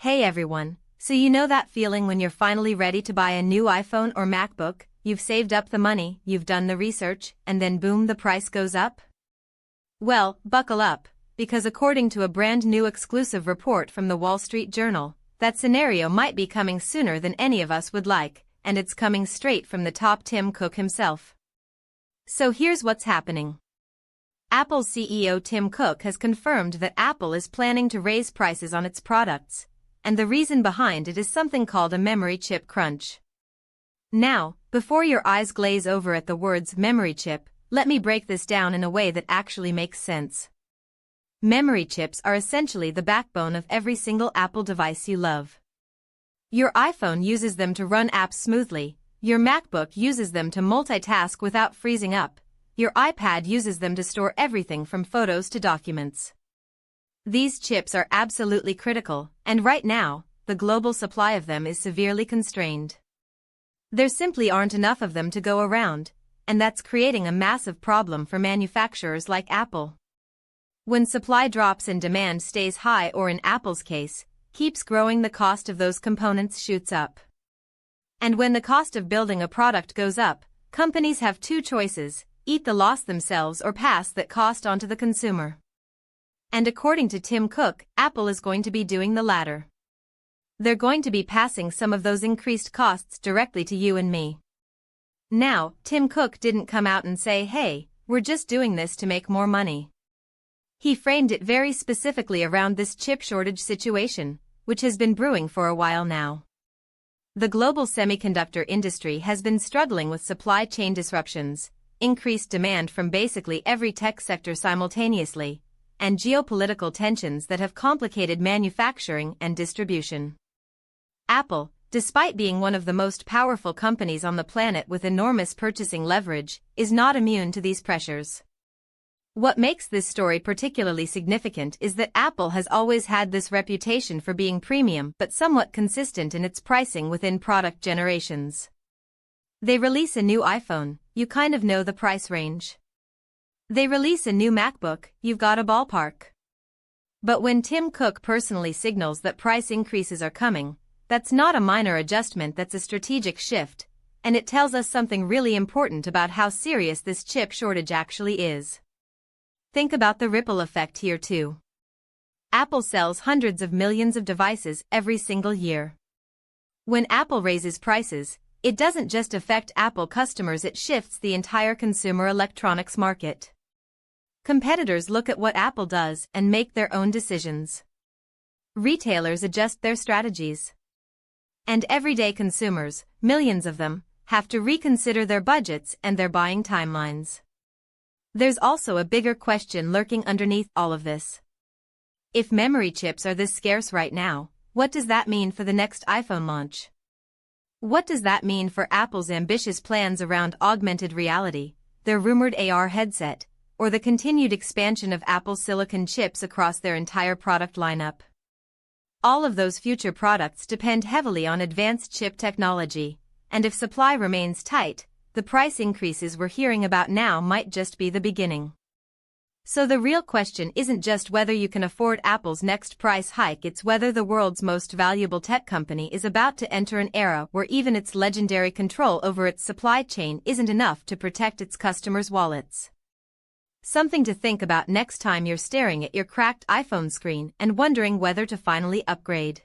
Hey everyone, so you know that feeling when you're finally ready to buy a new iPhone or MacBook, you've saved up the money, you've done the research, and then boom, the price goes up? Well, buckle up, because according to a brand new exclusive report from the Wall Street Journal, that scenario might be coming sooner than any of us would like, and it's coming straight from the top Tim Cook himself. So here's what's happening. Apple's CEO Tim Cook has confirmed that Apple is planning to raise prices on its products, and the reason behind it is something called a memory chip crunch. Now, before your eyes glaze over at the words memory chip, let me break this down in a way that actually makes sense. Memory chips are essentially the backbone of every single Apple device you love. Your iPhone uses them to run apps smoothly, your MacBook uses them to multitask without freezing up, your iPad uses them to store everything from photos to documents. These chips are absolutely critical, and right now, the global supply of them is severely constrained. There simply aren't enough of them to go around, and that's creating a massive problem for manufacturers like Apple. When supply drops and demand stays high, or in Apple's case, keeps growing, the cost of those components shoots up. And when the cost of building a product goes up, companies have two choices: eat the loss themselves or pass that cost onto the consumer. And according to Tim Cook, Apple is going to be doing the latter. They're going to be passing some of those increased costs directly to you and me. Now, Tim Cook didn't come out and say, "Hey, we're just doing this to make more money." He framed it very specifically around this chip shortage situation, which has been brewing for a while now. The global semiconductor industry has been struggling with supply chain disruptions, increased demand from basically every tech sector simultaneously, and geopolitical tensions that have complicated manufacturing and distribution. Apple, despite being one of the most powerful companies on the planet with enormous purchasing leverage, is not immune to these pressures. What makes this story particularly significant is that Apple has always had this reputation for being premium but somewhat consistent in its pricing within product generations. They release a new iPhone, you kind of know the price range. They release a new MacBook, you've got a ballpark. But when Tim Cook personally signals that price increases are coming, that's not a minor adjustment, that's a strategic shift, and it tells us something really important about how serious this chip shortage actually is. Think about the ripple effect here too. Apple sells hundreds of millions of devices every single year. When Apple raises prices, it doesn't just affect Apple customers, it shifts the entire consumer electronics market. Competitors look at what Apple does and make their own decisions. Retailers adjust their strategies. And everyday consumers, millions of them, have to reconsider their budgets and their buying timelines. There's also a bigger question lurking underneath all of this. If memory chips are this scarce right now, what does that mean for the next iPhone launch? What does that mean for Apple's ambitious plans around augmented reality, their rumored AR headset, or the continued expansion of Apple's silicon chips across their entire product lineup? All of those future products depend heavily on advanced chip technology, and if supply remains tight, the price increases we're hearing about now might just be the beginning. So the real question isn't just whether you can afford Apple's next price hike, it's whether the world's most valuable tech company is about to enter an era where even its legendary control over its supply chain isn't enough to protect its customers' wallets. Something to think about next time you're staring at your cracked iPhone screen and wondering whether to finally upgrade.